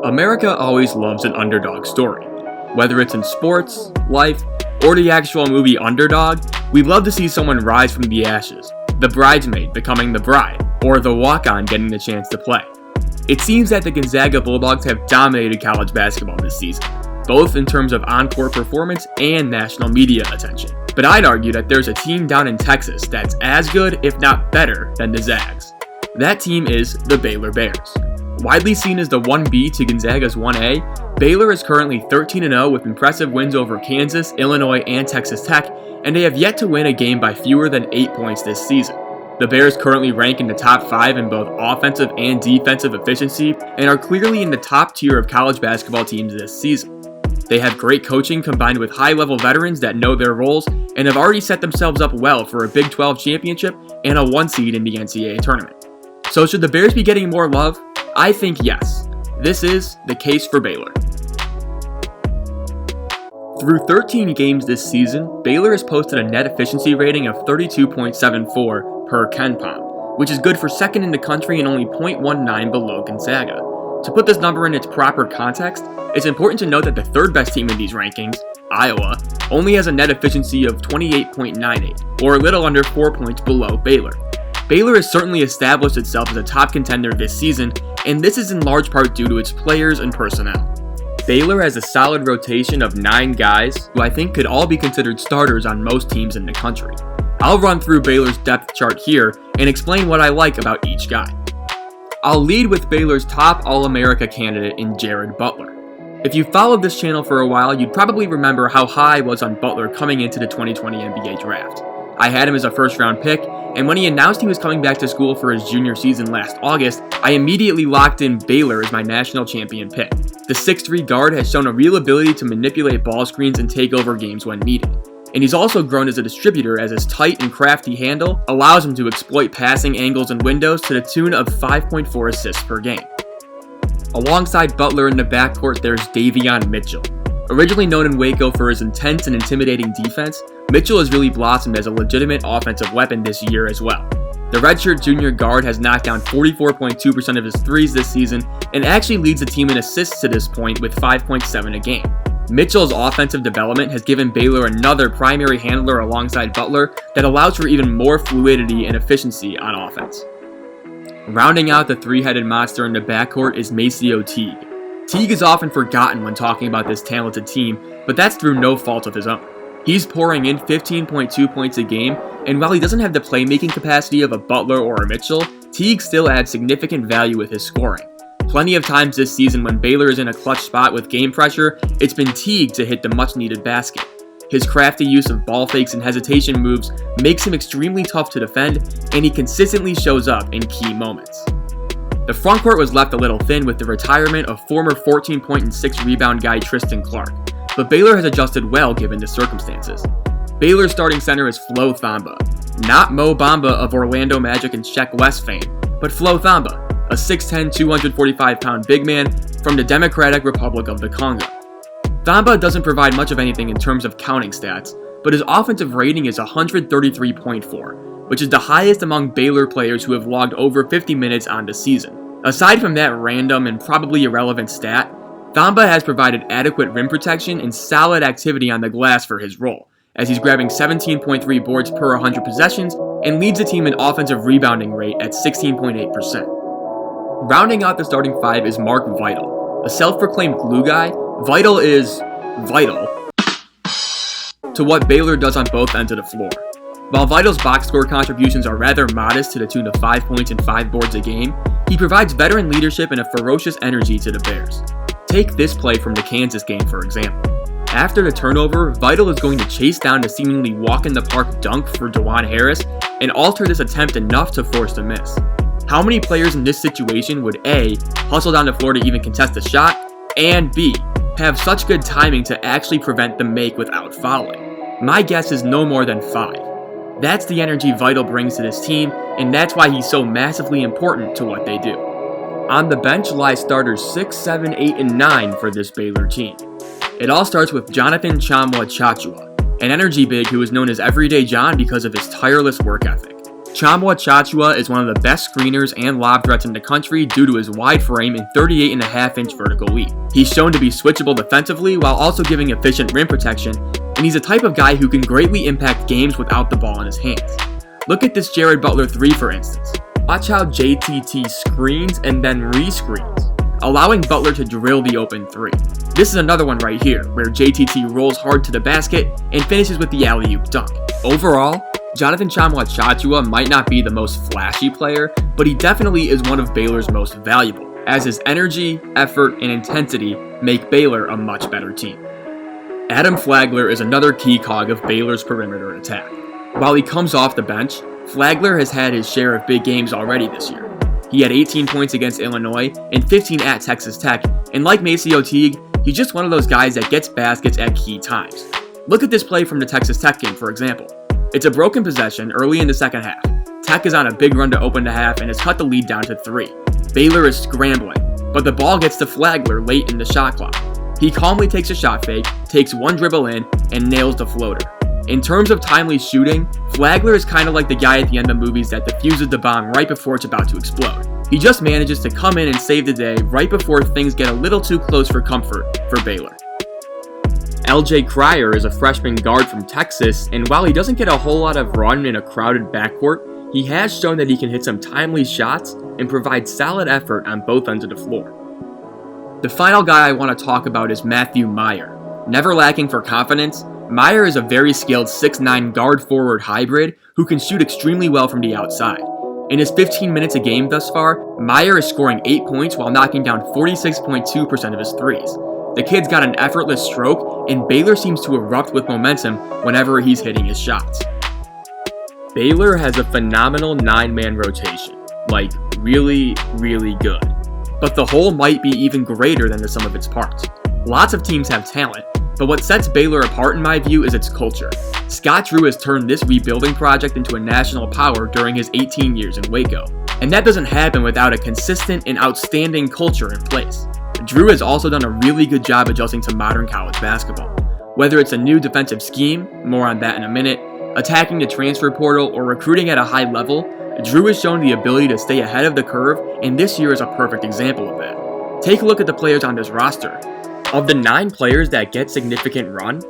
America always loves an underdog story. Whether it's in sports, life, or the actual movie Underdog, we'd love to see someone rise from the ashes, the bridesmaid becoming the bride, or the walk-on getting the chance to play. It seems that the Gonzaga Bulldogs have dominated college basketball this season, both in terms of on-court performance and national media attention. But I'd argue that there's a team down in Texas that's as good, if not better, than the Zags. That team is the Baylor Bears. Widely seen as the 1B to Gonzaga's 1A, Baylor is currently 13-0 with impressive wins over Kansas, Illinois, and Texas Tech, and they have yet to win a game by fewer than 8 points this season. The Bears currently rank in the top 5 in both offensive and defensive efficiency and are clearly in the top tier of college basketball teams this season. They have great coaching combined with high-level veterans that know their roles and have already set themselves up well for a Big 12 championship and a 1 seed in the NCAA tournament. So should the Bears be getting more love? I think yes. This is the case for Baylor. Through 13 games this season, Baylor has posted a net efficiency rating of 32.74 per KenPom, which is good for second in the country and only 0.19 below Gonzaga. To put this number in its proper context, it's important to note that the third best team in these rankings, Iowa, only has a net efficiency of 28.98, or a little under 4 points below Baylor. Baylor has certainly established itself as a top contender this season, and this is in large part due to its players and personnel. Baylor has a solid rotation of 9 guys who I think could all be considered starters on most teams in the country. I'll run through Baylor's depth chart here and explain what I like about each guy. I'll lead with Baylor's top All-America candidate in Jared Butler. If you followed this channel for a while, you'd probably remember how high I was on Butler coming into the 2020 NBA draft. I had him as a first-round pick, and when he announced he was coming back to school for his junior season last August, I immediately locked in Baylor as my national champion pick. The 6'3" guard has shown a real ability to manipulate ball screens and take over games when needed. And he's also grown as a distributor as his tight and crafty handle allows him to exploit passing angles and windows to the tune of 5.4 assists per game. Alongside Butler in the backcourt, there's Davion Mitchell. Originally known in Waco for his intense and intimidating defense, Mitchell has really blossomed as a legitimate offensive weapon this year as well. The redshirt junior guard has knocked down 44.2% of his threes this season and actually leads the team in assists to this point with 5.7 a game. Mitchell's offensive development has given Baylor another primary handler alongside Butler that allows for even more fluidity and efficiency on offense. Rounding out the three-headed monster in the backcourt is Maceo Teague. Teague is often forgotten when talking about this talented team, but that's through no fault of his own. He's pouring in 15.2 points a game, and while he doesn't have the playmaking capacity of a Butler or a Mitchell, Teague still adds significant value with his scoring. Plenty of times this season when Baylor is in a clutch spot with game pressure, it's been Teague to hit the much-needed basket. His crafty use of ball fakes and hesitation moves makes him extremely tough to defend, and he consistently shows up in key moments. The frontcourt was left a little thin with the retirement of former 14-point and 6-rebound guy Tristan Clark, but Baylor has adjusted well given the circumstances. Baylor's starting center is Flo Thamba, not Mo Bamba of Orlando Magic and Sheck West fame, but Flo Thamba, a 6'10", 245-pound big man from the Democratic Republic of the Congo. Thamba doesn't provide much of anything in terms of counting stats, but his offensive rating is 133.4, which is the highest among Baylor players who have logged over 50 minutes on the season. Aside from that random and probably irrelevant stat, Thamba has provided adequate rim protection and solid activity on the glass for his role, as he's grabbing 17.3 boards per 100 possessions and leads the team in offensive rebounding rate at 16.8%. Rounding out the starting 5 is Mark Vital. A self-proclaimed glue guy, Vital is vital to what Baylor does on both ends of the floor. While Vital's box score contributions are rather modest to the tune of 5 points and 5 boards a game, he provides veteran leadership and a ferocious energy to the Bears. Take this play from the Kansas game, for example. After the turnover, Vital is going to chase down the seemingly walk-in-the-park dunk for DeJuan Harris and alter this attempt enough to force the miss. How many players in this situation would A, hustle down the floor to even contest the shot, and B, have such good timing to actually prevent the make without fouling? My guess is no more than 5. That's the energy Vital brings to this team, and that's why he's so massively important to what they do. On the bench lie starters 6, 7, 8, and 9 for this Baylor team. It all starts with Jonathan Tchamwa Tchatchoua, an energy big who is known as Everyday John because of his tireless work ethic. Tchamwa Tchatchoua is one of the best screeners and lob threats in the country due to his wide frame and 38.5-inch vertical leap. He's shown to be switchable defensively while also giving efficient rim protection, and he's a type of guy who can greatly impact games without the ball in his hands. Look at this Jared Butler 3 for instance. Watch how JTT screens and then re-screens, allowing Butler to drill the open 3. This is another one right here, where JTT rolls hard to the basket and finishes with the alley-oop dunk. Overall, Jonathan Tchamwa Tchatchoua might not be the most flashy player, but he definitely is one of Baylor's most valuable, as his energy, effort, and intensity make Baylor a much better team. Adam Flagler is another key cog of Baylor's perimeter attack. While he comes off the bench, Flagler has had his share of big games already this year. He had 18 points against Illinois and 15 at Texas Tech, and like Maceo Teague, he's just one of those guys that gets baskets at key times. Look at this play from the Texas Tech game, for example. It's a broken possession early in the second half. Tech is on a big run to open the half and has cut the lead down to 3. Baylor is scrambling, but the ball gets to Flagler late in the shot clock. He calmly takes a shot fake, takes one dribble in, and nails the floater. In terms of timely shooting, Flagler is kind of like the guy at the end of movies that defuses the bomb right before it's about to explode. He just manages to come in and save the day right before things get a little too close for comfort for Baylor. LJ Cryer is a freshman guard from Texas, and while he doesn't get a whole lot of run in a crowded backcourt, he has shown that he can hit some timely shots and provide solid effort on both ends of the floor. The final guy I want to talk about is Matthew Meyer. Never lacking for confidence, Meyer is a very skilled 6'9" guard-forward hybrid who can shoot extremely well from the outside. In his 15 minutes a game thus far, Meyer is scoring 8 points while knocking down 46.2% of his threes. The kid's got an effortless stroke, and Baylor seems to erupt with momentum whenever he's hitting his shots. Baylor has a phenomenal 9-man rotation, like really, really good. But the whole might be even greater than the sum of its parts. Lots of teams have talent, but what sets Baylor apart in my view is its culture. Scott Drew has turned this rebuilding project into a national power during his 18 years in Waco. And that doesn't happen without a consistent and outstanding culture in place. Drew has also done a really good job adjusting to modern college basketball. Whether it's a new defensive scheme, more on that in a minute, attacking the transfer portal, or recruiting at a high level, Drew has shown the ability to stay ahead of the curve, and this year is a perfect example of that. Take a look at the players on this roster. Of the 9 players that get significant run,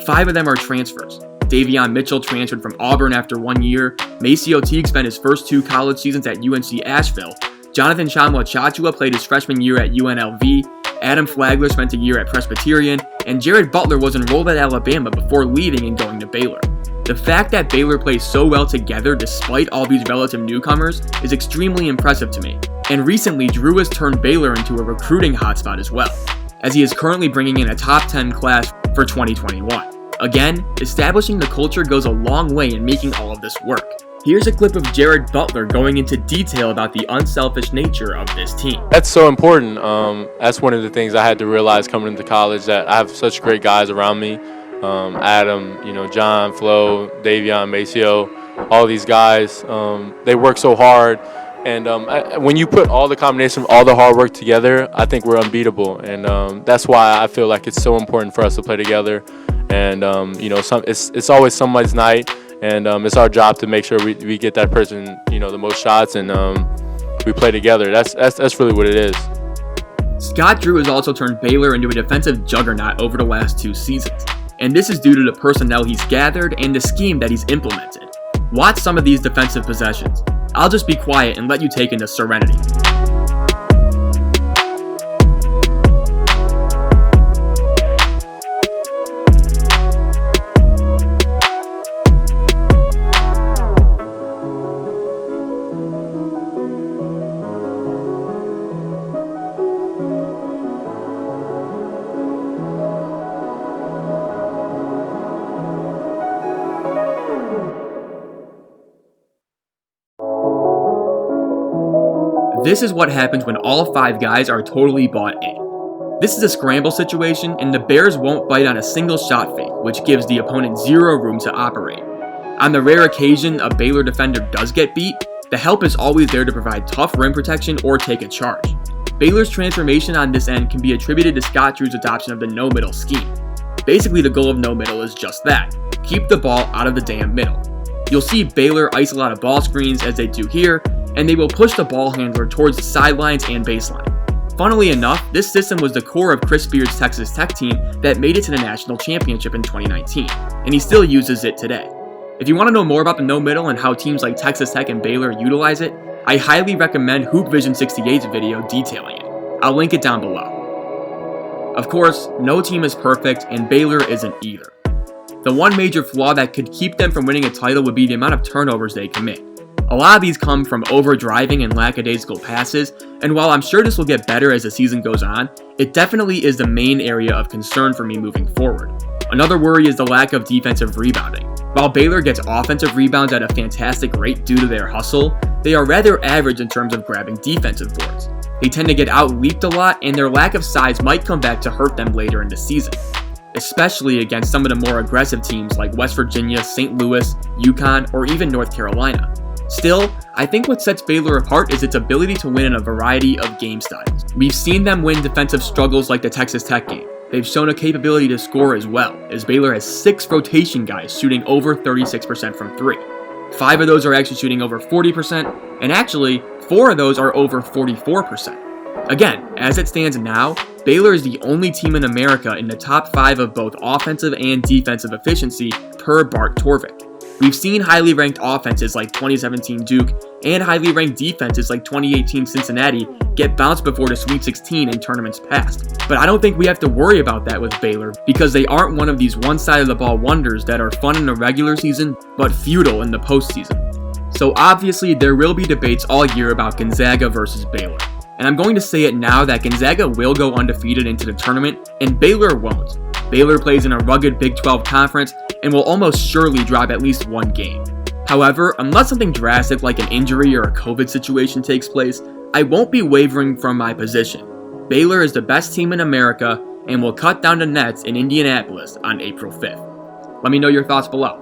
5 of them are transfers. Davion Mitchell transferred from Auburn after 1 year, Maceo Teague spent his first 2 college seasons at UNC Asheville, Jonathan Tchamwa Tchatchoua played his freshman year at UNLV, Adam Flagler spent a year at Presbyterian, and Jared Butler was enrolled at Alabama before leaving and going to Baylor. The fact that Baylor plays so well together despite all these relative newcomers is extremely impressive to me. And recently, Drew has turned Baylor into a recruiting hotspot as well, as he is currently bringing in a top 10 class for 2021. Again, establishing the culture goes a long way in making all of this work. Here's a clip of Jared Butler going into detail about the unselfish nature of this team. That's so important. That's one of the things I had to realize coming into college, that I have such great guys around me. Adam, John, Flo, Davion, Maceo, all these guys, they work so hard. And when you put all the combination of all the hard work together, I think we're unbeatable. And that's why I feel like it's so important for us to play together. And, it's always somebody's night. And it's our job to make sure we get that person, the most shots, and we play together. That's really what it is. Scott Drew has also turned Baylor into a defensive juggernaut over the last 2 seasons. And this is due to the personnel he's gathered and the scheme that he's implemented. Watch some of these defensive possessions. I'll just be quiet and let you take in the serenity. This is what happens when all 5 guys are totally bought in. This is a scramble situation, and the Bears won't bite on a single shot fake, which gives the opponent 0 room to operate. On the rare occasion a Baylor defender does get beat, the help is always there to provide tough rim protection or take a charge. Baylor's transformation on this end can be attributed to Scott Drew's adoption of the no-middle scheme. Basically, the goal of no-middle is just that: keep the ball out of the damn middle. You'll see Baylor ice a lot of ball screens as they do here, and they will push the ball handler towards the sidelines and baseline. Funnily enough, this system was the core of Chris Beard's Texas Tech team that made it to the national championship in 2019, and he still uses it today. If you want to know more about the no middle and how teams like Texas Tech and Baylor utilize it, I highly recommend Hoop Vision 68's video detailing it. I'll link it down below. Of course, no team is perfect, and Baylor isn't either. The one major flaw that could keep them from winning a title would be the amount of turnovers they commit. A lot of these come from overdriving and lackadaisical passes, and while I'm sure this will get better as the season goes on, it definitely is the main area of concern for me moving forward. Another worry is the lack of defensive rebounding. While Baylor gets offensive rebounds at a fantastic rate due to their hustle, they are rather average in terms of grabbing defensive boards. They tend to get out-leaped a lot, and their lack of size might come back to hurt them later in the season, especially against some of the more aggressive teams like West Virginia, St. Louis, UConn, or even North Carolina. Still, I think what sets Baylor apart is its ability to win in a variety of game styles. We've seen them win defensive struggles like the Texas Tech game. They've shown a capability to score as well, as Baylor has 6 rotation guys shooting over 36% from 3. 5 of those are actually shooting over 40%, and actually, 4 of those are over 44%. Again, as it stands now, Baylor is the only team in America in the top 5 of both offensive and defensive efficiency per Bart Torvik. We've seen highly ranked offenses like 2017 Duke and highly ranked defenses like 2018 Cincinnati get bounced before the Sweet 16 in tournaments past. But I don't think we have to worry about that with Baylor because they aren't one of these one-side-of-the-ball wonders that are fun in the regular season but futile in the postseason. So obviously there will be debates all year about Gonzaga versus Baylor. And I'm going to say it now that Gonzaga will go undefeated into the tournament and Baylor won't. Baylor plays in a rugged Big 12 conference and will almost surely drop at least one game. However, unless something drastic like an injury or a COVID situation takes place, I won't be wavering from my position. Baylor is the best team in America and will cut down the nets in Indianapolis on April 5th. Let me know your thoughts below.